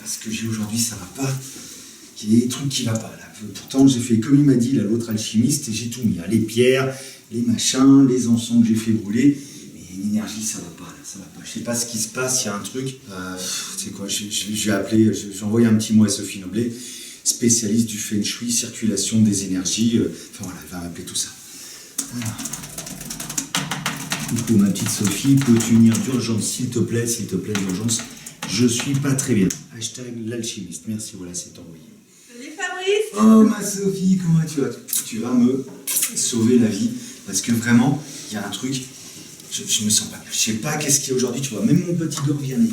ce que j'ai aujourd'hui, ça va pas. Il y a des trucs qui ne vont pas. Là. Pourtant, j'ai fait comme il m'a dit, l'autre alchimiste, et j'ai tout mis. Les pierres, les machins, les encens que j'ai fait brûler. Mais l'énergie, ça va pas. Là, ça va pas. Je sais pas ce qui se passe, il y a un truc. Tu sais quoi, je vais appeler, j'ai envoyé un petit mot à Sophie Noblet, spécialiste du Feng Shui, circulation des énergies. Enfin voilà, elle va m'appeler tout ça. Voilà. Coucou ma petite Sophie, peux-tu venir d'urgence, s'il te plaît, d'urgence. Je suis pas très bien. Hashtag l'alchimiste. Merci, voilà, c'est envoyé. Salut Fabrice. Oh ma Sophie, comment tu vas? Tu vas me sauver la vie. Parce que vraiment, il y a un truc, je me sens pas bien. Je sais pas qu'est-ce qu'il y a aujourd'hui, tu vois. Même mon petit Igor vient là.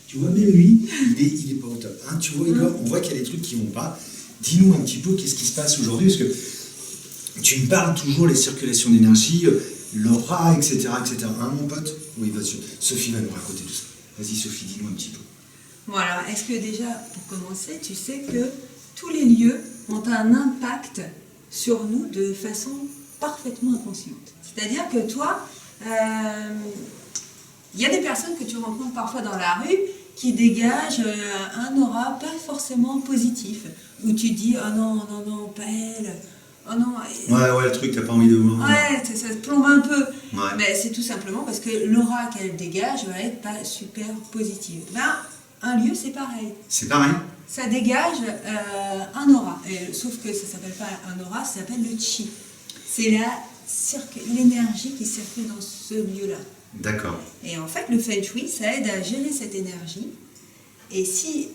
Tu vois, même lui, il est pas au top. Hein, tu vois, Igor, on voit qu'il y a des trucs qui vont pas. Dis-nous un petit peu qu'est-ce qui se passe aujourd'hui. Parce que tu me parles toujours les circulations d'énergie, l'aura, etc. Hein, mon pote? Oui, vas-y. Sophie va nous raconter tout ça. Vas-y, Sophie, dis-nous un petit peu. Bon alors, est-ce que déjà, pour commencer, tu sais que tous les lieux ont un impact sur nous de façon parfaitement inconsciente. C'est-à-dire que toi, il y a des personnes que tu rencontres parfois dans la rue qui dégagent un aura pas forcément positif, où tu dis « Oh non, non, non, pas elle ». Oh non, ouais, le truc, t'as pas envie de voir. Ouais, ça te plombe un peu. Ouais. Mais c'est tout simplement parce que l'aura qu'elle dégage va être pas super positive. Ben, un lieu, c'est pareil. C'est pareil. Ça dégage un aura. Sauf que ça s'appelle pas un aura, ça s'appelle le chi. C'est l'énergie qui circule dans ce lieu-là. D'accord. Et en fait, le Feng Shui, ça aide à gérer cette énergie. Et si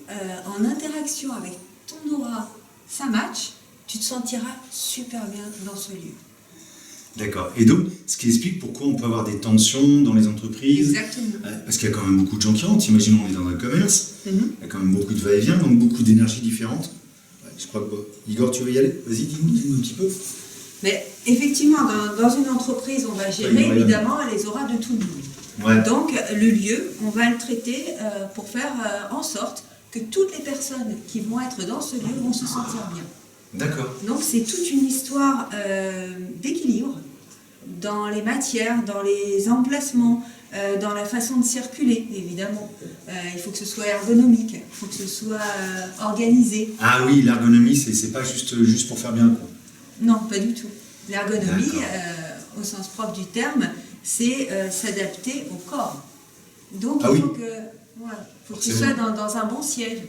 en interaction avec ton aura, ça match, tu te sentiras super bien dans ce lieu. D'accord. Et donc, ce qui explique pourquoi on peut avoir des tensions dans les entreprises. Exactement. Parce qu'il y a quand même beaucoup de gens qui rentrent. Imaginons, on est dans un commerce. Il y a quand même beaucoup de va-et-vient, donc beaucoup d'énergies différentes. Ouais, je crois que... Igor, tu veux y aller? Vas-y, dis-nous un petit peu. Mais effectivement, dans une entreprise, on va gérer évidemment les auras de tout le monde. Ouais. Donc, le lieu, on va le traiter pour faire en sorte que toutes les personnes qui vont être dans ce lieu vont se sentir bien. D'accord. Donc c'est toute une histoire d'équilibre dans les matières, dans les emplacements, dans la façon de circuler, évidemment. Il faut que ce soit ergonomique, il faut que ce soit organisé. Ah oui, l'ergonomie, c'est pas juste pour faire bien, quoi. Non, pas du tout. L'ergonomie, au sens propre du terme, c'est s'adapter au corps. Donc il faut que tu sois dans un bon siège.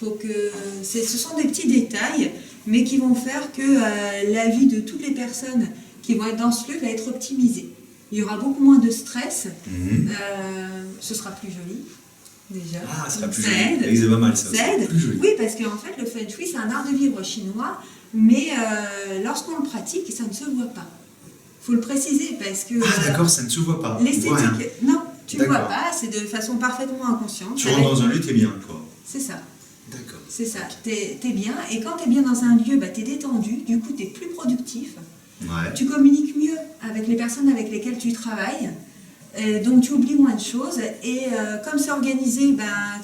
Ce sont des petits détails, mais qui vont faire que la vie de toutes les personnes qui vont être dans ce lieu va être optimisée. Il y aura beaucoup moins de stress, ce sera plus joli, déjà. Ah, ça sera plus ça joli. aide. C'est pas mal, ça. Ça aide. Plus joli. Oui, parce qu'en fait, le Feng Shui, c'est un art de vivre chinois, mais lorsqu'on le pratique, ça ne se voit pas. Il faut le préciser, parce que... Ah d'accord, ça ne se voit pas. L'esthétique, non, tu ne vois pas, c'est de façon parfaitement inconsciente. Tu rentres dans un lieu, t'es bien, quoi. C'est ça. D'accord. C'est ça, t'es bien, et quand t'es bien dans un lieu, t'es détendu, du coup t'es plus productif, tu communiques mieux avec les personnes avec lesquelles tu travailles, donc tu oublies moins de choses, et comme c'est organisé,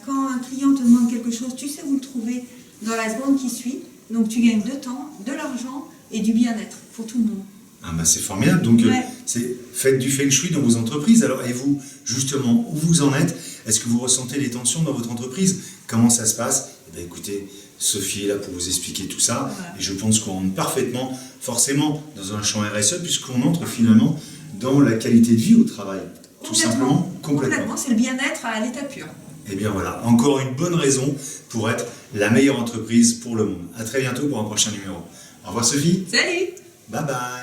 quand un client te demande quelque chose, tu sais où le trouver dans la seconde qui suit, donc tu gagnes de temps, de l'argent et du bien-être pour tout le monde. Ah c'est formidable, donc faites du Feng Shui dans vos entreprises. Alors, et vous, justement, où vous en êtes? Est-ce que vous ressentez des tensions dans votre entreprise? Comment ça se passe? Écoutez, Sophie est là pour vous expliquer tout ça, et je pense qu'on rentre parfaitement, forcément, dans un champ RSE, puisqu'on entre finalement dans la qualité de vie au travail. Tout simplement, complètement. C'est le bien-être à l'état pur. Et bien voilà, encore une bonne raison pour être la meilleure entreprise pour le monde. À très bientôt pour un prochain numéro. Au revoir Sophie. Salut. Bye bye.